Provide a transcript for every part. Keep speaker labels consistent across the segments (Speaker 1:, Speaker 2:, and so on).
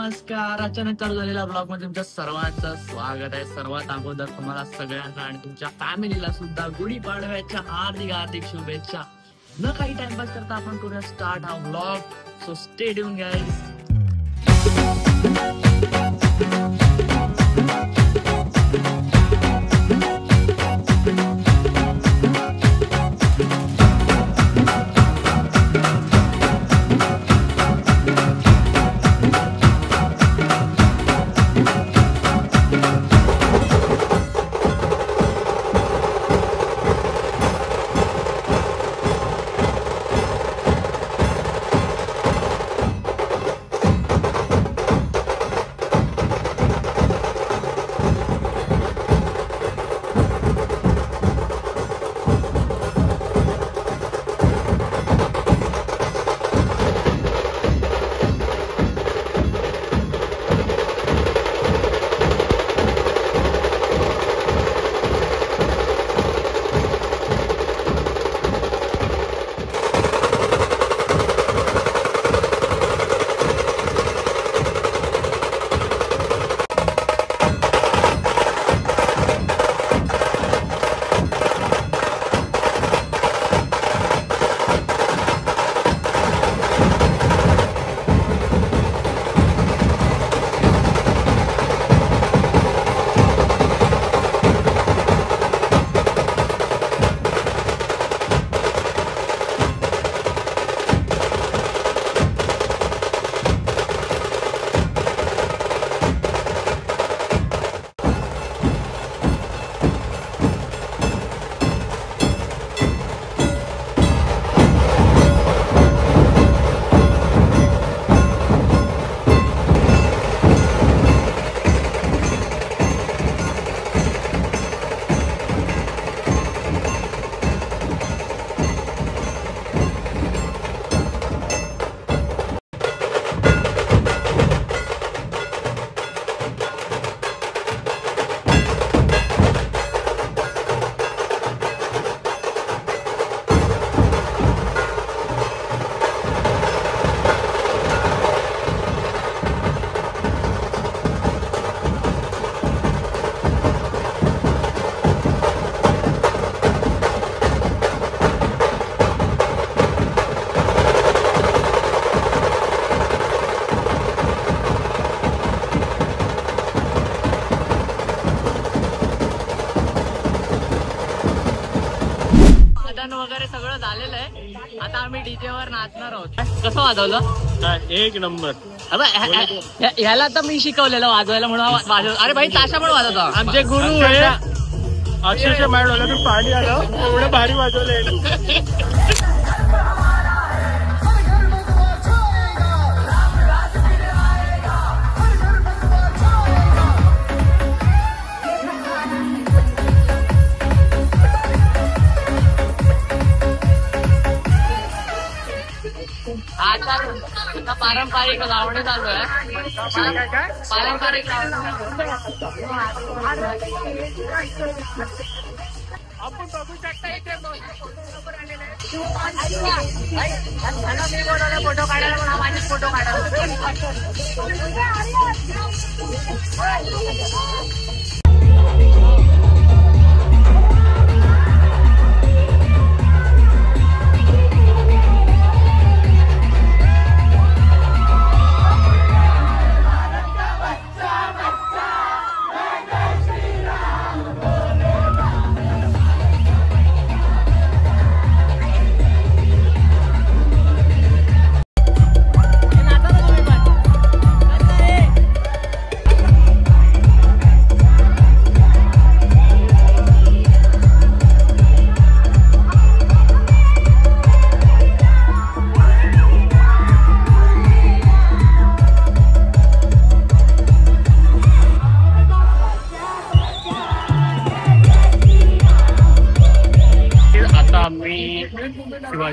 Speaker 1: नमस्कार. अचानक चालू झालेल्या ब्लॉग मध्ये तुमच्या सर्वांचं स्वागत आहे. सर्वात अगोदर तुम्हाला सगळ्यांना आणि तुमच्या फॅमिलीला सुद्धा गुढीपाडव्याच्या हार्दिक हार्दिक शुभेच्छा. न काही टाइमपास करता आपण करूया स्टार्ट हा blog. So stay tune guys. वगैरे सगळं झालेलं आहे. आता आम्ही डीजे वर नाचणार आहोत. कसं वाजवलं?
Speaker 2: एक नंबर.
Speaker 1: ह्याला तर मी शिकवलेलं वाजवायला म्हणून. अरे भाई ताशा पण वाजवतो.
Speaker 2: आमचे गुरु आहे अक्षरशः मांडवला मी पाणी आलं एवढं भारी वाजवलंय.
Speaker 1: आता पारंपरिक लावणी चालू आहे. पारंपरिक आपण बघू शकता इथे फोटो काढायला पण हा माझेच फोटो काढायला.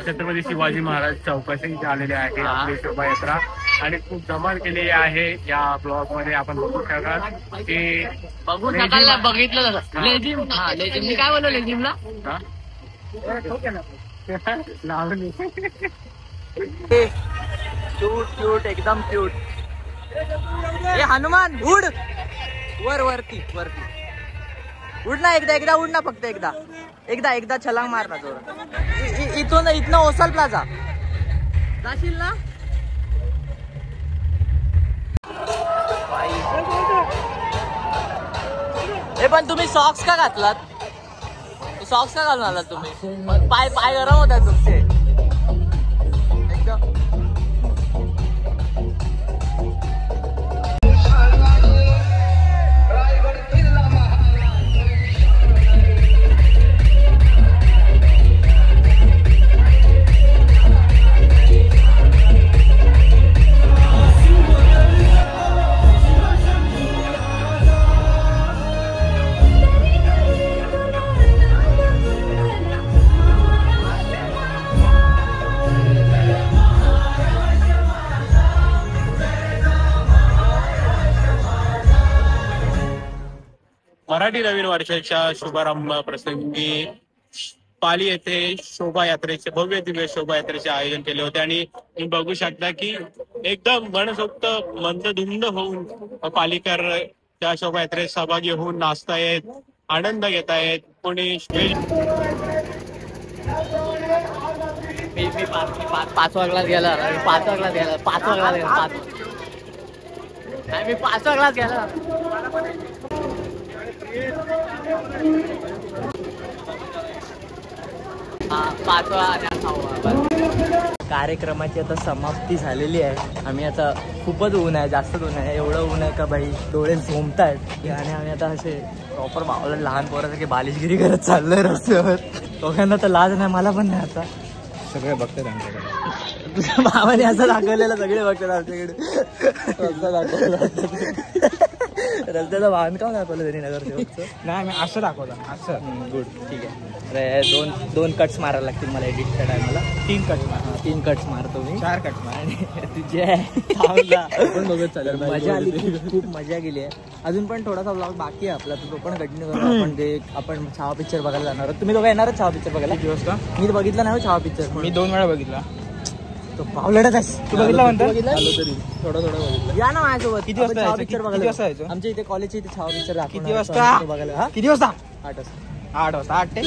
Speaker 1: छत्रपती शिवाजी महाराज चौकाशी आलेले आहे आपली शोभायात्रा आणि खूप धमाल केलेली आहे. या ब्लॉग मध्ये आपण बघू शकाल की बघितलं लेझिम. हा लेझिम मी काय बोललो लेझिमला
Speaker 3: क्यूट क्यूट एकदम क्यूट. ए हनुमान उड वरती उड ना एकदा उड ना फक्त एकदा छलांग मार ना जोरात. इथनं ओसाल प्लाझा जाशील ना. हे पण तुम्ही सॉक्स का घातलात? सॉक्स का घालून आलात तुम्ही? पाय गरम होतात तुमचे एकदम.
Speaker 2: मराठी नवीन वर्षाच्या शुभारंभ प्रसंगी पाली येथे शोभायात्रेचे भव्य दिव्य शोभायात्रेचे आयोजन केले होते आणि तुम्ही बघू शकता की एकदम मनसोक्त मंदधुंद होऊन पालीकर त्या शोभायात्रेत सहभागी होऊन नाचतायत, आनंद घेत आहेत. कोणी
Speaker 3: मी 5 वाजला गेला मी 5 वाजला गेला. कार्यक्रमाची आता समाप्ती झालेली आहे. आम्ही आता खूपच ऊन आहे, जास्तच ऊन आहे. एवढं ऊन आहे का बाई डोळे झोंबतायत. आणि आम्ही आता असे प्रॉपर बावला लहान पोरासारखी बालिशगिरी करत चाललोय रस्त्यावर. दोघांना तर लाज नाही, मला पण नाही. आता
Speaker 2: सगळे बघतात आमच्याकडे.
Speaker 3: तुझ्या भावाने असं दाखवलेलं सगळे बघतात आमच्याकडे. रस्त्याचं बांधकाम दाखवलं तरी नगरसेवकचं.
Speaker 2: नाही मी असं दाखवलं असं.
Speaker 3: गुड ठीक आहे. दोन कट्स मारायला लागतील मला एडिटच्या टायमाला. 3 कट्स मारतो मी.
Speaker 2: 4 कट मार.
Speaker 3: तुझे
Speaker 2: पण बघत चालेल.
Speaker 3: मजा आली, खूप मजा गेली आहे. अजून पण थोडासा व्लॉग बाकी आहे आपला, तो पण कंटिन्यू करू. आपण छावा पिक्चर बघायला जाणार आहोत. तुम्ही दोघं येणारच छावा पिक्चर बघायला? किती वाजता? मी बघितला नाही छावा पिक्चर.
Speaker 2: मी 2 वेळा बघितला.
Speaker 3: तो पावलडच आहेस. तू बघितला म्हणतो?
Speaker 2: थोडं बघितलं.
Speaker 3: या ना माझ्यासोबत.
Speaker 2: किती वाजता
Speaker 3: छावा पिक्चर बघायला
Speaker 2: जायचं?
Speaker 3: आमच्या इथे कॉलेजच्या इथे छावा पिक्चर दाखवणार.
Speaker 2: किती वाजता
Speaker 3: बघायला?
Speaker 2: किती वाजता?
Speaker 3: 8 वाजता.
Speaker 2: 8 वाजता. 8 ते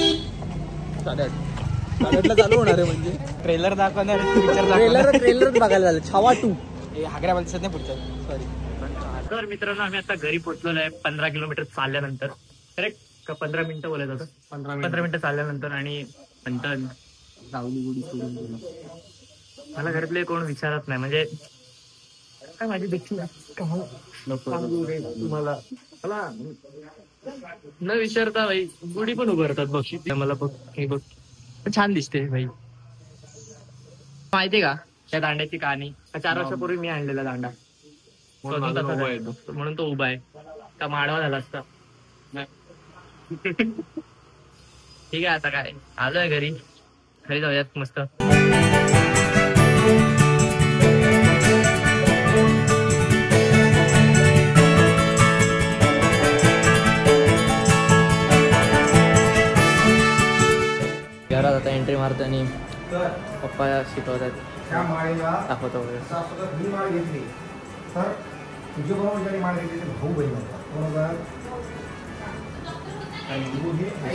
Speaker 2: 8:30 चालू होणार आहे. म्हणजे ट्रेलर दाखवणार
Speaker 3: ट्रेलर बघायला झालं. छावा 2
Speaker 2: हागऱ्या दिसत नाही पुढचं. सॉरी.
Speaker 1: तर मित्रांनो आम्ही आता घरी पोहोचलेलो आहे 15 किलोमीटर चालल्यानंतर. करेक्ट का 15 मिनिटं बोलायचं होतं? 15 मिनिटं चालल्यानंतर. आणि नंतर सावली गुडी सोडून गेली. मला घरातले कोण विचारत नाही, म्हणजे काय माझी देखील तुम्हाला मला न विचारता भाई गुढी पण उभारतात बघ. मला बघ हे बघ छान दिसते भाई. माहितीये का त्या दांड्याची कहाणी? 4 वर्षापूर्वी मी आणलेला दांडा म्हणून तो उभा आहे. का माडवा झाला असता. ठीक आहे आता काय आलोय घरी जाऊयात मस्त. घरात आता एंट्री मारतो आणि पप्पा शिकवतात, दाखवतो वगैरे.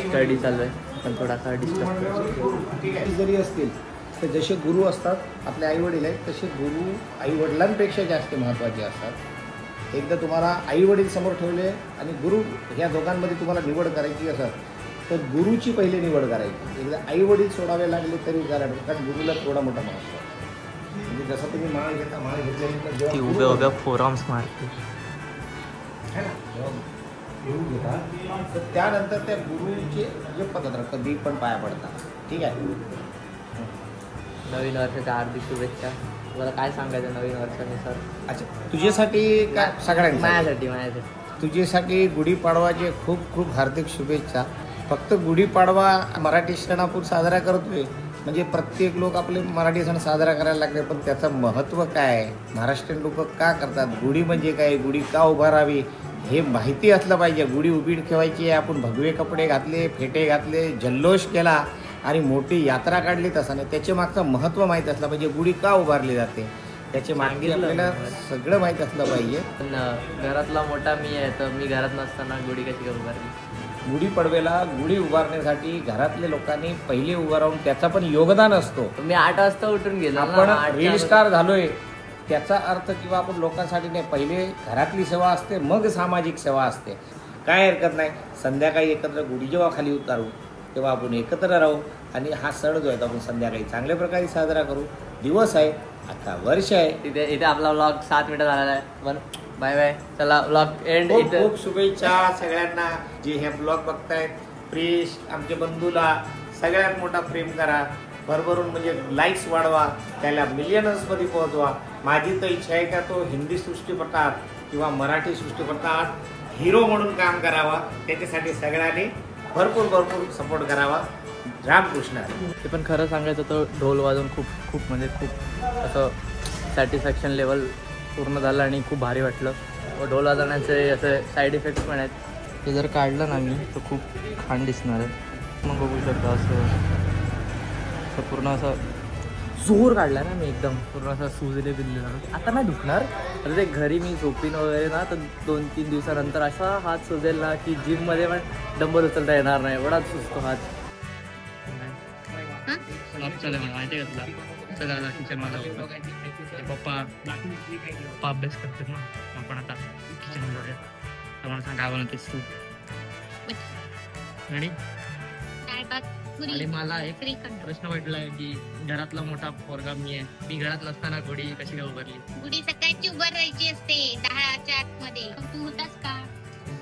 Speaker 1: स्टडी चालू आहे पण थोडासा डिस्टर्ब.
Speaker 4: जरी असतील तर जसे गुरु असतात आपले आई वडील आहेत तसे गुरु आई वडिलांपेक्षा जास्त महत्त्वाचे असतात. एकदा तुम्हाला आई वडील समोर ठेवले आणि गुरु ह्या दोघांमध्ये तुम्हाला निवड करायची असत तर गुरुची पहिली निवड करायची. एकदा आई वडील सोडावे लागले तरी चालेल, कारण गुरुला थोडा मोठा महत्त्व आहे. म्हणजे जसं तुम्ही माळ घेता, माळ घेतल्यानंतर
Speaker 3: उभे उभे फोरम्स मारते
Speaker 4: है ना, जेव्हा येऊ घेतात तर त्यानंतर त्या गुरुचे जे पद्धत कधी पण पाया पडतात. ठीक आहे.
Speaker 3: नवीन वर्षाच्या हार्दिक शुभेच्छा. तुम्हाला काय सांगायचं नवीन वर्षाने सर?
Speaker 4: अच्छा, तुझ्यासाठी काय? सगळ्यांना
Speaker 3: माझ्यासाठी
Speaker 4: तुझ्यासाठी गुढीपाडवाचे खूप खूप हार्दिक शुभेच्छा. फक्त गुढीपाडवा मराठी सण आपण साजरा करतोय म्हणजे प्रत्येक लोक आपले मराठी सण साजरा करायला लागले, पण त्याचं महत्त्व काय आहे, महाराष्ट्रीयन लोक का करतात, गुढी म्हणजे काय, गुढी का उभारावी हे माहिती असलं पाहिजे. गुढी उभी ठेवायची आहे, आपण भगवे कपडे घातले, फेटे घातले, जल्लोष केला आणि मोठी यात्रा काढली तसं नाही. त्याच्या मागचं महत्त्व माहीत असलं पाहिजे. गुढी का उभारली जाते त्याचे मागे आपल्याला सगळं माहीत असलं पाहिजे.
Speaker 3: पण घरातला मोठा मी आहे, तर मी घरात नसताना गुढी कशी काय उभारली?
Speaker 4: गुढीपाडव्याला गुढी उभारण्यासाठी घरातल्या लोकांनी पहिले उभं राहून त्याचा पण योगदान असतो.
Speaker 3: मी 8 वाजता उठून गेलो.
Speaker 4: आपण रील स्टार झालोय त्याचा अर्थ किंवा आपण लोकांसाठी नाही, पहिले घरातली सेवा असते मग सामाजिक सेवा असते. काय हरकत नाही, संध्याकाळी एकत्र गुढी जेव्हा खाली उतारू तेव्हा आपण एकत्र राहू आणि हा सण जो आहे आपण संध्याकाळी चांगल्या प्रकारे साजरा करू. दिवस आहे, आता वर्ष आहे.
Speaker 3: इथे आपला व्लॉग 7 मिनिटं झालेला आहे. पण बाय बाय, चला व्लॉग एंड.
Speaker 4: खूप खूप शुभेच्छा सगळ्यांना जे हे ब्लॉग बघतायत. प्रिश आमच्या बंधूला सगळ्यात मोठा प्रेम करा, भरभरून म्हणजे लाईक्स वाढवा, त्याला मिलियनर्समध्ये पोहोचवा. माझी तर इच्छा आहे का तो हिंदी सृष्टीपटात किंवा मराठी सृष्टीपटात हिरो म्हणून काम करावा. त्याच्यासाठी सगळ्यांनी भरपूर भरपूर सपोर्ट करावा. रामकृष्ण.
Speaker 3: ते पण खरं सांगायचं तर ढोल वाजवून खूप म्हणजे खूप असं सॅटिस्फॅक्शन लेवल पूर्ण झालं आणि खूप भारी वाटलं. व ढोल वाजवण्याचे असे साईड इफेक्ट्स पण आहेत. ते जर काढलं ना मी तर खूप छान दिसणार आहे. मग बघू शकता असं पूर्ण असं जोर काढला ना मी, एकदम पूर्ण असं सुजले बिजले. आता नाही दुखणार, तर ते घरी मी झोपीन वगैरे ना तर 2-3 दिवसानंतर असा हात सुजेल ना की जिममध्ये पण डंबल उचलता येणार नाही, एवढाच सुचतो हात. माहिती आहे का तुला किचन माझा पप्पा अभ्यास करतात ना, आपण आता किचन मध्ये तुम्हाला सांग काय बनवतेस तू? आणि मला एक प्रश्न वाटलाय की घरातला मोठा पोरगा मी आहे, मी घरात नसताना गुढी कशी काय उभारली?
Speaker 5: गुढी सकाळची उभारायची असते 10च्या आतमध्ये. तू होतास का?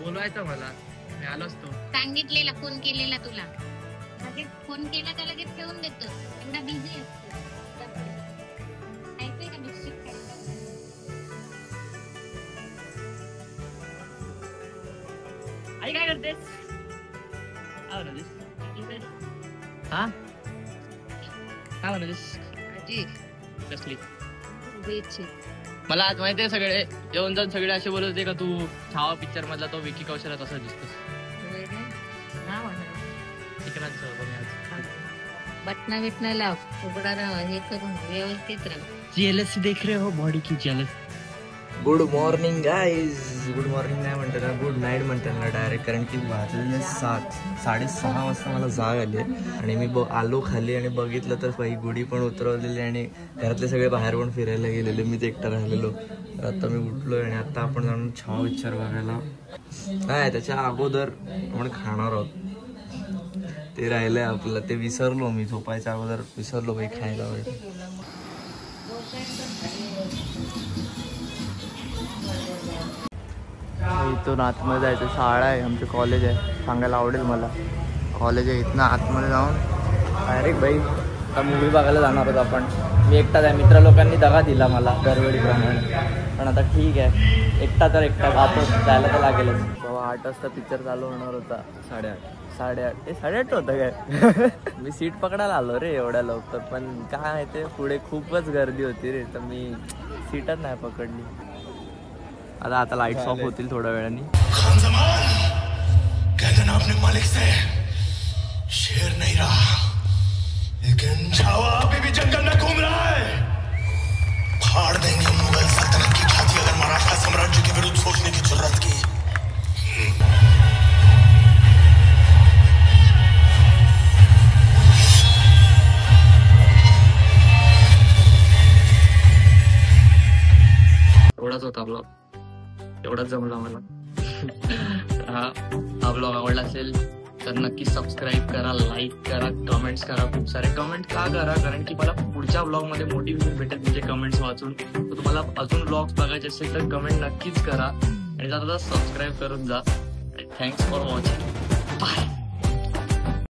Speaker 1: बोलवायचं मला, मी आलो असतो.
Speaker 5: सांगितलेला, फोन केलेला तुला, लगेच फोन केला का लगेच ठेवून देतो. एवढा बिझी असतो. ऐकतोय का बिस्किट खायला?
Speaker 3: आई काय करतेस? हा काय म्हणतेस? कसली? मला आज माहिती आहे सगळे येऊन जाऊन सगळे असे बोलत होते का तू छावा पिक्चर मधला तो विकी कौशल तसा दिसतोस.
Speaker 5: बटना बिटना लाव, उघडा राहा, हे करून व्यवस्थित राहा.
Speaker 3: जेलस देख रहे हो बॉडी की jealous. Good morning guys. Good morning नाही म्हणतात ना, गुड नाईट म्हणतात ना डायरेक्ट, कारण की वाजले 7-6:30 वाजता मला जाग आली आणि मी आलो खाली आणि बघितलं तर काही गुढी पण उतरवलेली आणि घरातले सगळे बाहेर पण फिरायला गेलेले, मीच एकटा राहिलेलो. आता मी उठलोय आणि आता आपण जाऊन छावा पिक्चर बघायला. नाही त्याच्या अगोदर आपण खाणार आहोत, ते राहिलंय आपलं, ते विसरलो मी. झोपायच्या अगोदर विसरलो काही खायला वगैरे. इथून आतमध्ये जायचं, शाळा आहे आमचं, कॉलेज आहे, सांगायला आवडेल मला. कॉलेज आहे, इथनं आतमध्ये जाऊन डायरेक्ट भाई आता मूवी बघायला जाणार होतो आपण. मी एकटाच आहे, मित्र लोकांनी दगा दिला मला दरवेळीप्रमाणे, पण आता ठीक आहे, एकटा जातो, जायला तर लागेलच. बाबा 8 वाजता पिक्चर चालू होणार होता. 8:30 होतं काय? मी सीट पकडायला आलो रे एवढ्या लवकर, पण काय आहे ते पुढे खूपच गर्दी होती रे, तर मी सीटच नाही पकडली. आता लाईट्स ऑफ होतील थोड्या वेळाने.
Speaker 6: अपने मालिक से शेर नहीं रहा, लेकिन छावा अभी भी जंगल में घूम रहा है. फाड़ देंगे मुगल सल्तनत की छाती अगर मराठा साम्राज्य के विरुद्ध सोचने की जरूरत की.
Speaker 3: एवढाच होता ब्लॉग, एवढाच जमला मला. हा ब्लॉग आवडला असेल तर नक्की सबस्क्राईब करा, लाईक करा, कमेंट्स करा. खूप सारे कमेंट का करा, कारण की मला पुढच्या ब्लॉगमध्ये मोटिवेशन भेटेल तुमचे कमेंट्स वाचून. तर तुम्हाला अजून ब्लॉग्स बघायचे असेल तर कमेंट नक्कीच करा आणि आता सबस्क्राईब करून जा. Thanks for watching. बाय.